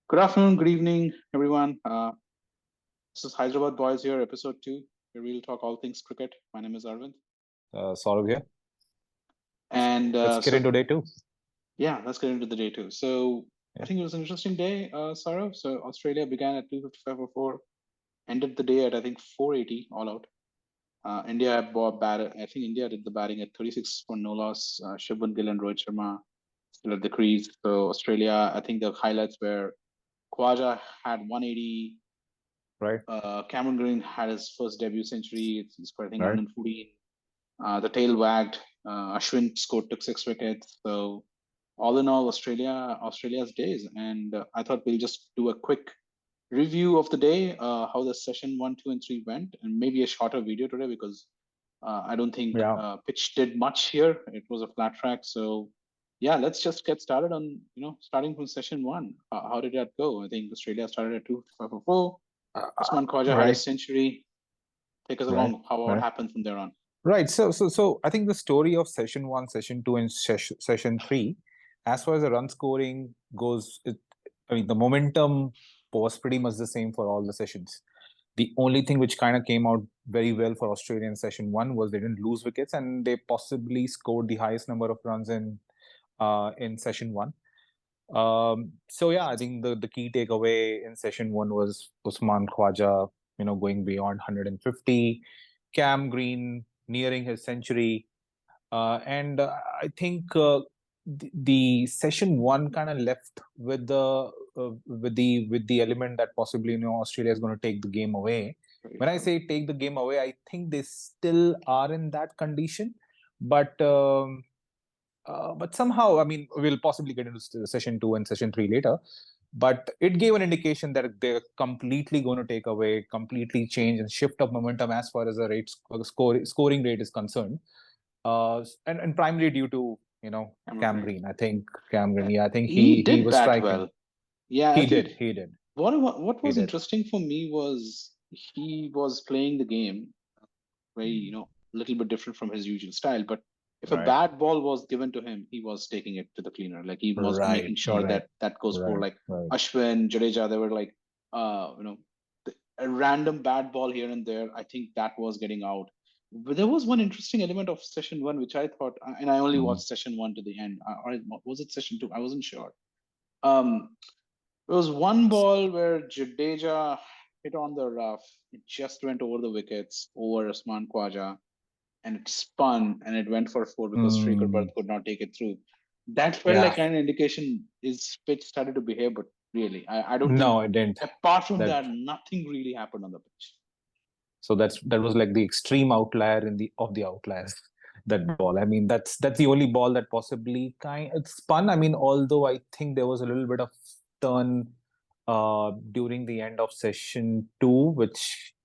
Good afternoon, good evening, everyone. This is Hyderabad Boys here, episode 2, where we'll talk all things cricket. My name is Arvind. Saurav here. And Let's get into day two. Yeah, let's get into the day two. So I Yeah. think it was an interesting day, Saurav. So Australia began at 255 for 4, ended the day at, I think, 480 all out. India I think India did the batting at 36 for no loss. Shubman Gill and Rohit Sharma still at the crease. So Australia, I think the highlights were Khwaja had 180. Right. Cameron Green had his first debut century. He scored, I think, Right. 114. The tail wagged. Ashwin took 6 wickets. So all in all, Australia's days. And I thought we'll just do a quick review of the day, how the session 1, 2, and 3 went, and maybe a shorter video today because I don't think Yeah. pitch did much here. It was a flat track. So yeah, let's just get started on starting from session 1. How did that go? I think Australia started at 255 for 4. Usman Khawaja had a Right. century. Take us Right. along how what Right. happened from there on. Right. So I think the story of session one, session two, and session three, as far as the run scoring goes, I mean the momentum was pretty much the same for all the sessions. The only thing which kind of came out very well for Australia in session one was they didn't lose wickets and they possibly scored the highest number of runs in session one. So yeah, I think the key takeaway in session one was Usman Khwaja, going beyond 150, Cam Green nearing his century, and I think the session one kind of left with the element that possibly Australia is going to take the game away. Very When I true. say take the game away, I think they still are in that condition, but. But somehow, I mean, we'll possibly get into session two and session three later. But it gave an indication that they're completely going to take away, completely change and shift of momentum as far as the scoring rate is concerned. And primarily due to Cameron Cam Green. Green. I think Cam Green. Yeah, I think He he did was bat striking. well. Yeah, I He think did. He did. what He was did. interesting for me was he was playing the game very, little bit different from his usual style. But if a Right. bad ball was given to him, he was taking it to the cleaner. Like he was making Right. sure Right. that that goes for Right. like Right. Ashwin, Jadeja. They were like, uh, you know, a random bad ball here and there. I think that was getting out. But there was one interesting element of session 1 which I thought, and I only Mhm. watched session 1 to the end. Or was it session 2? I wasn't sure. Um, there was one ball where Jadeja hit on the rough. It just went over the wickets, over Usman Khwaja, and it spun and it went for 4 because Shrikar Mm, Bharat could not take it through. That felt yeah. like an indication his pitch started to behave, but really, I don't think, No, it didn't. apart from That that, nothing really happened on the pitch. So that was like the extreme outlier in the of the outliers. That ball. I mean, that's the only ball that possibly it spun. I mean, although I think there was a little bit of turn during the end of session two,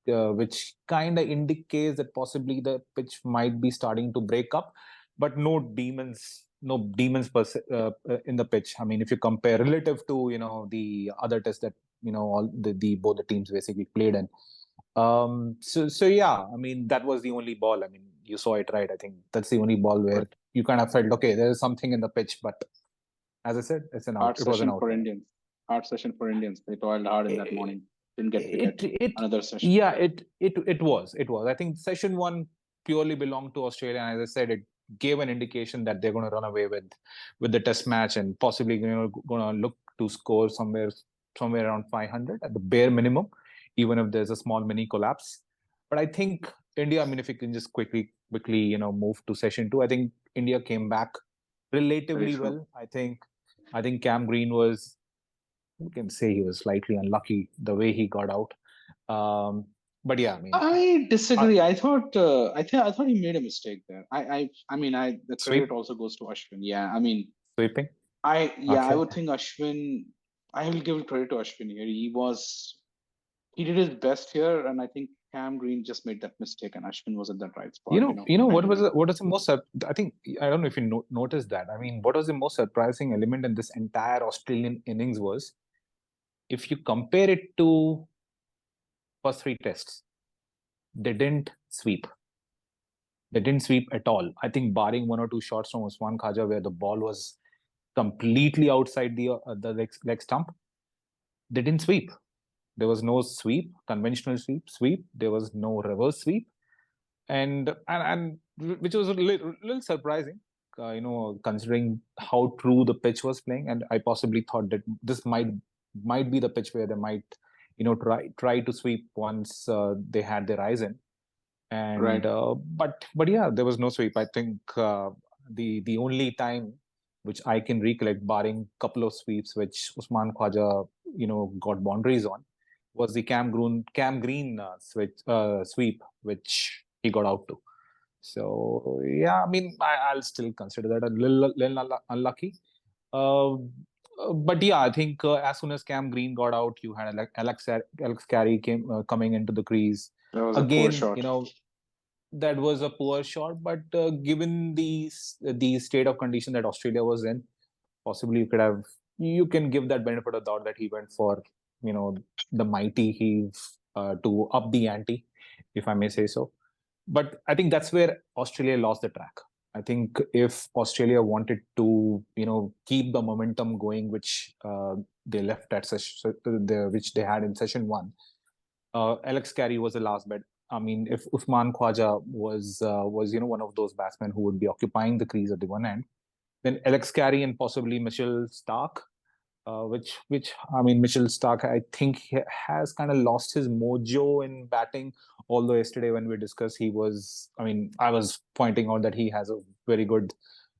which kind of indicates that possibly the pitch might be starting to break up, but no demons in the pitch. I mean, if you compare relative to the other tests that all the both the teams basically played in. So yeah, I mean, that was the only ball. I mean, you saw it right. I think that's the only ball where Correct. you kind of felt, okay, there is something in the pitch, but as I said, Hard it was an session for outlier. Indians. Hard session for Indians. They toiled hard in that It, morning. Didn't get wicket. it Another session. yeah, it was. I think session one purely belonged to Australia, and as I said, it gave an indication that they're going to run away with the test match and possibly going to look to score somewhere around 500 at the bare minimum, even if there's a small mini collapse. But I think India, I mean, if you can just quickly move to session two, I think India came back Very relatively true. well. I think Cam Green was, you can say, he was slightly unlucky the way he got out. But yeah, I mean, I I, disagree. I thought he made a mistake there. I the credit sweep, also goes to Ashwin. Yeah, I mean, sweeping. I Okay. would think Ashwin. I will give credit to Ashwin here. He did his best here, and I think Cam Green just made that mistake, and Ashwin was at that right You spot. know, you know what was Randomly. what was the most? I think I don't know if you noticed that. I mean, what was the most surprising element in this entire Australian innings was if you compare it to first three tests, they didn't sweep. They didn't sweep at all. I think barring one or two shots from Usman Khaja where the ball was completely outside the leg stump. they didn't sweep. There was no sweep, conventional sweep. There was no reverse sweep, and which was a little surprising, considering how true the pitch was playing. And I possibly thought that this might be the pitch where they might, try to sweep once they had their eyes in. And Right. but yeah, there was no sweep. I think the only time which I can recollect, barring couple of sweeps which Usman Khwaja got boundaries on, was the Cam Green sweep which he got out to. So yeah, I mean, I'll still consider that a little unlucky. Uh, but yeah, I think as soon as Cam Green got out, you had Alex Carey coming into the crease That was a poor again. shot. That was a poor shot, but given the state of condition that Australia was in, possibly you can give that benefit of doubt that he went for the mighty heave to up the ante, if I may say so. But I think that's where Australia lost the track. I think if Australia wanted to keep the momentum going, which they left at which they had in session one, Alex Carey was the last bet. I mean, if Usman Khwaja was one of those batsmen who would be occupying the crease at the one end, then Alex Carey and possibly Mitchell Starc, which I mean, Mitchell Starc, I think has kind of lost his mojo in batting. Although yesterday when we discussed, I was pointing out that he has a very good,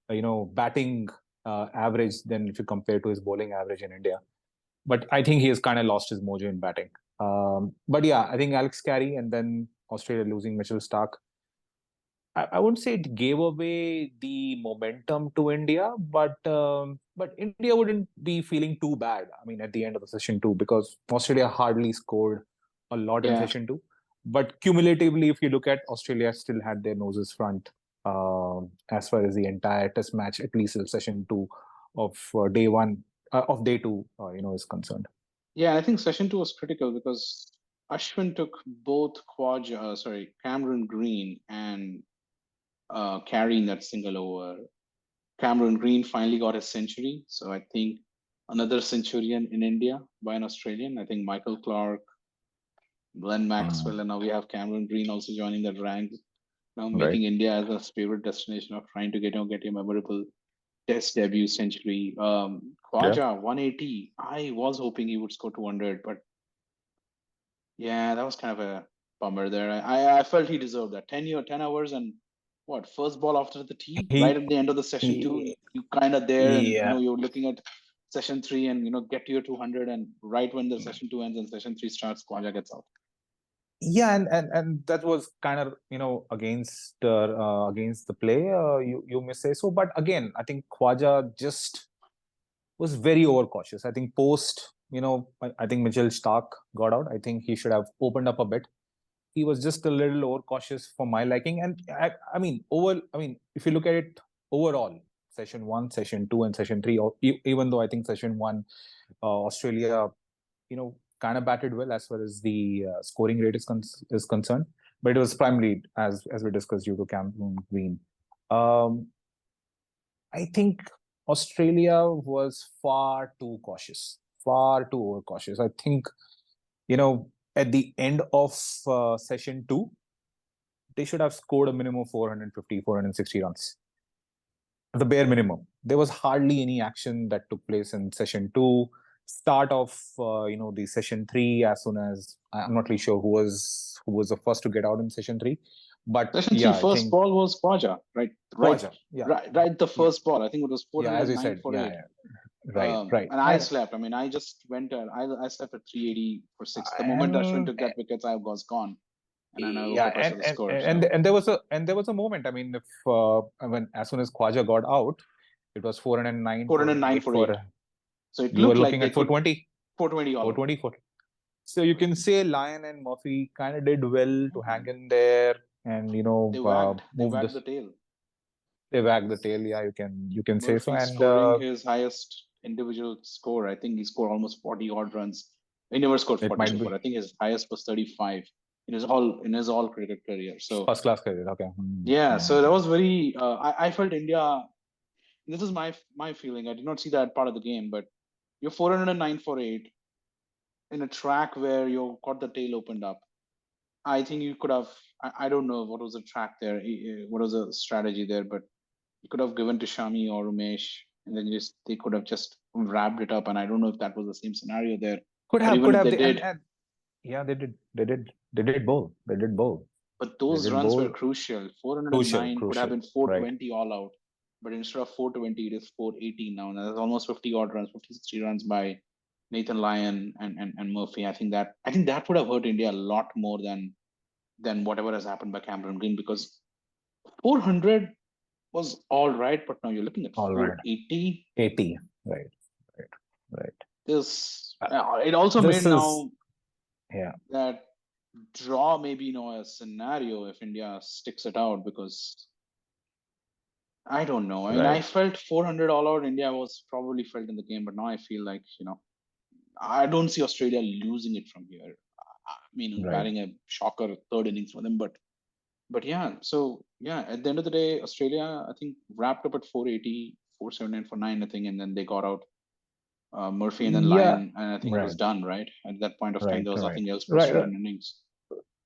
batting average than if you compare to his bowling average in India. But I think he has kind of lost his mojo in batting. But yeah, I think Alex Carey and then Australia losing Mitchell Starc, I wouldn't say it gave away the momentum to India, but India wouldn't be feeling too bad. I mean, at the end of the session two, because Australia hardly scored a lot in Yeah. session two, but cumulatively, if you look at Australia, still had their noses front as far as the entire Test match, at least in session two of day one of day two, is concerned. Yeah, I think session two was critical because Ashwin took both Cameron Green and Carey in that single over. Cameron Green finally got his century. So I think another centurion in India by an Australian. I think Michael Clarke, Glenn Maxwell, and now we have Cameron Green also joining that rank. Now making India as a favorite destination of trying to get a memorable Test debut century. Khwaja 180. I was hoping he would score 200, but yeah, that was kind of a bummer there. I felt he deserved that 10 hours and what, first ball after the tee, right at the end of the session two. You kind of there, and you're looking at session three, and get to your 200, and right when the session two ends and session three starts, Khwaja gets out. Yeah, and that was kind of against the play. You may say so, but again, I think Khwaja just was very overcautious. I think I think Mitchell Starc got out. I think he should have opened up a bit. He was just a little overcautious for my liking. And I mean, if you look at it overall, session one, session two, and session three, even though I think session one, Australia, kind of batted well as far as the scoring rate is concerned, but it was primarily as we discussed due to Cameron Green. I think Australia was far too overcautious. I think at the end of session two, they should have scored a minimum of 450, 460 runs. The bare minimum. There was hardly any action that took place in session two. Start of the session three, as soon as I'm not really sure who was the first to get out in session three, but session yeah, three, first ball was Khwaja, right? Khwaja, yeah, right. The first ball, I think it was 409 for 8. Right. And I slept. I mean, I just went. I slept at 380 for 6. The moment Ashwin took that wicket, I was gone. And then I woke up as the score. And there was a moment. I mean, as soon as Khwaja got out, it was 409 for 8. So it you looked were looking like at 420. 420 all. 420. So you can say Lyon and Murphy kind of did well to hang in there, and they wagged the tail. They wagged the tail. Yeah, you can say so. And scoring his highest individual score. I think he scored almost 40 odd runs. He never scored 40, but I think his highest was 35 in his all cricket career. So first class career. Okay. Yeah, so that was very. I felt India. This is my feeling. I did not see that part of the game, but you're 409 for 8. in a track where you got the tail opened up, I think you could have. I don't know what was the track there, what was the strategy there, but you could have given to Shami or Umesh, and then they could have just wrapped it up. And I don't know if that was the same scenario there, Could or have, even could if have. they did. Yeah, they did bowl. They did bowl. But They those did runs were bowl. crucial. Crucial, 409 could have crucial. been Right. 420 all out, but instead of 420, it is 418 now. And that's almost 50 odd runs, 50, 60 runs by Nathan Lyon and Murphy. I think that would have hurt India a lot more than whatever has happened by Cameron Green, because 400 was all right, but now you're looking at All right. 480. 80. Right. Right. Right. It also This made is, now yeah. that draw maybe a scenario if India sticks it out, because I don't know. I mean, I Right. felt 400 all out India was probably felt in the game, but now I feel like, I don't see Australia losing it from here. I mean, Right. batting a shocker third innings for them, but yeah. So yeah, at the end of the day, Australia, I think, wrapped up at 480, 479 for 9, I think, and then they got out Murphy and then Yeah. Lyon, and I think it was Right. done, right? At that point of time, Right. there was Right. nothing else for Right. Australian innings.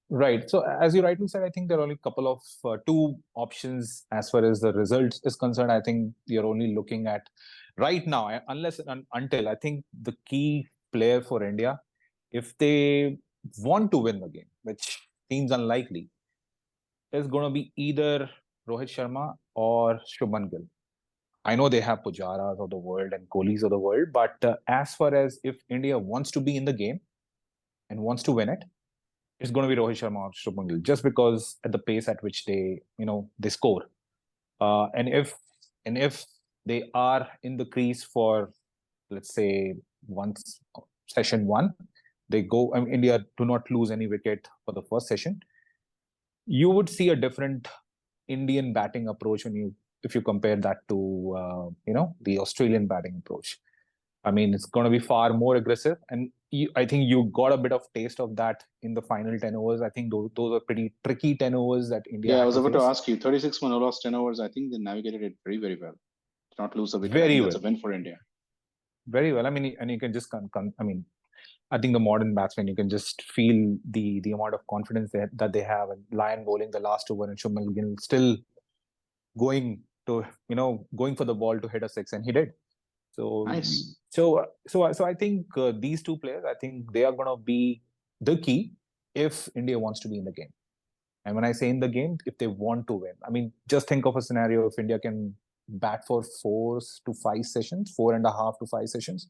Right. So as you rightly said, I think there are only a couple of two options as far as the results is concerned. I think you're only looking at right now, unless and until I think the key player for India, if they want to win the game, which seems unlikely, is going to be either Rohit Sharma or Shubman Gill. I know they have Pujaras of the world and Kohlis of the world, but as far as if India wants to be in the game and wants to win it, it's going to be Rohit Sharma or Shubman Gill, just because at the pace at which they score, and if they are in the crease for, let's say, once session one, they go. I mean, India do not lose any wicket for the first session. You would see a different Indian batting approach if you compare that to the Australian batting approach. I mean, it's going to be far more aggressive, and I think you got a bit of taste of that in the final 10 overs. I think those are pretty tricky 10 overs that India Yeah, I had was to about to face. ask you, 36 Manolas 10 overs. I think they navigated it very, very well. Did not lose a wicket. I Very think well. that's a win for India. Very well. I mean, and you can just I mean, I think the modern batsmen, you can just feel the amount of confidence that they have. And Lyon bowling the last over, and Shubman Gill still going for the ball to hit a six, and he did. So Nice. so I think these two players, I think they are going to be the key if India wants to be in the game. And when I say in the game, if they want to win, I mean, just think of a scenario if India can bat for 4 to 5 sessions, 4.5 to 5 sessions.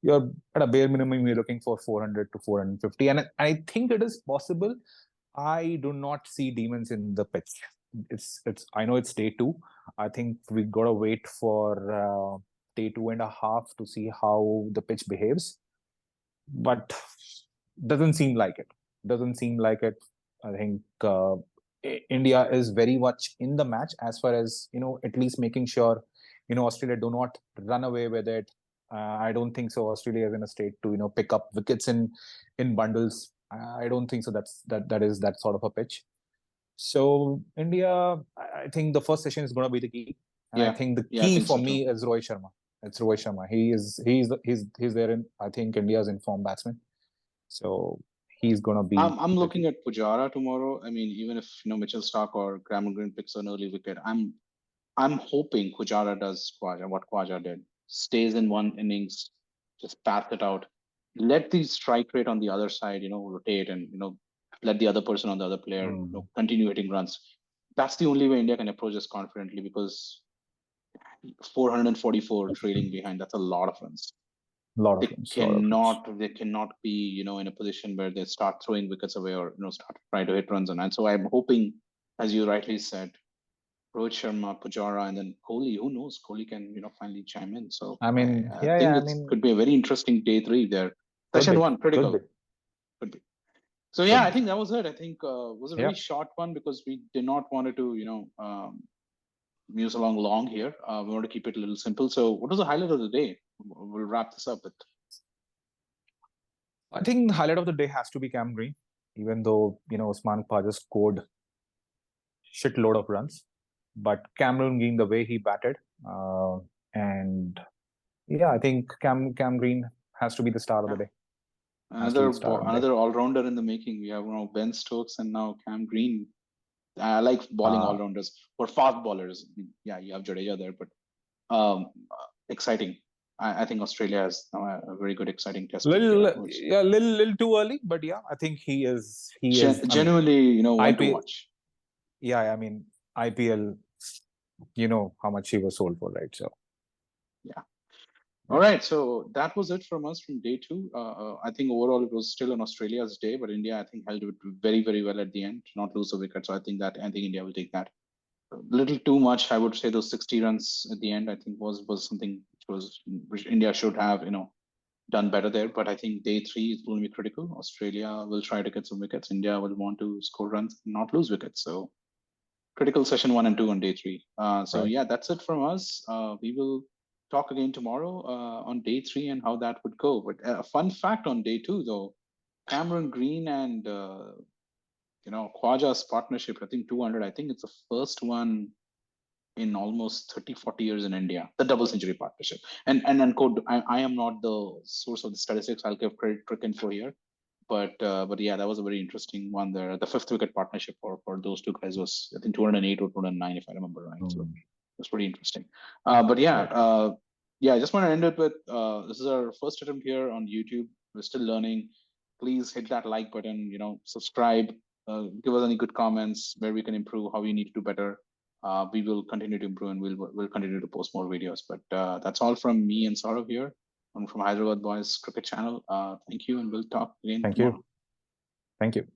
You're at a bare minimum, you're looking for 400 to 450. And I think it is possible. I do not see demons in the pitch. I know it's day 2. I think we got to wait for day 2.5 to see how the pitch behaves. But doesn't seem like it. I think India is very much in the match as far as, at least making sure, Australia do not run away with it. I don't think so. Australia is in a state to, pick up wickets in bundles. I don't think so. That is that sort of a pitch. So India, I think the first session is going to be the key. And I think the key for me is Rohit Sharma. It's Rohit Sharma. He's there in, I think, India's informed batsman. So he's gonna be. I'm looking at Pujara tomorrow. I mean, even if Mitchell Stark or Cameron Green picks an early wicket, I'm hoping Pujara does what Khwaja did. Stays in one innings, just path it out. Let the strike rate on the other side, rotate, and let the other person on the other player continue hitting runs. That's the only way India can approach this confidently, because 444 trailing behind, that's a lot of runs. They cannot be, in a position where they start throwing wickets away or, start trying to hit runs on. And so I'm hoping, as you rightly said, Rohit Sharma, Pujara, and then Kohli. Who knows? Kohli can, finally chime in. So I think it could be a very interesting day 3 there. Session 1, critical. Could be. So yeah, I think that was it. I think it was a very short one because we did not want to, muse along long here. We want to keep it a little simple. So what was the highlight of the day? We'll wrap this up with. I think the highlight of the day has to be Cam Green, even though, Usman Khawaja scored shitload of runs. But Cameron Green, the way he batted, and yeah, I think Cam Green has to be the star of the day. Another all-rounder in the making. We have Ben Stokes and now Cam Green. I like bowling all-rounders or fast bowlers. I mean, yeah, you have Jadeja there, but exciting. I think Australia has now a very good, exciting test here. Little too early, but yeah, I think he is. Genuinely, one to watch. Yeah, I mean, IPL, how much he was sold for, right? So, yeah. All right, so that was it from us from day 2. I think overall it was still on Australia's day, but India, I think, held it very, very well at the end, not lose a wicket. So I think India will take that. A little too much, I would say. Those 60 runs at the end, I think, was something which India should have, done better there. But I think day 3 is going to be critical. Australia will try to get some wickets. India will want to score runs, not lose wickets. So critical session 1 and 2 on day 3. So right. Yeah, that's it from us. We will talk again tomorrow on day 3 and how that would go. But a fun fact on day 2, though, Cameron Green and Khwaja's partnership, I think 200. I think it's the first one in almost 30-40 years in India, the double century partnership. And code, I am not the source of the statistics. I'll give credit to info here. But yeah, that was a very interesting one there. The 5th wicket partnership for those two guys was, I think, 208 or 209, if I remember right. So it was pretty interesting. But yeah, I just want to end it with this is our first attempt here on YouTube. We're still learning. Please hit that like button. Subscribe. Give us any good comments where we can improve, how we need to do better. We will continue to improve and we'll continue to post more videos. But that's all from me and Saurav here. I'm from Hyderabad Boys Cricket Channel. Thank you, and we'll talk again tomorrow. Thank you.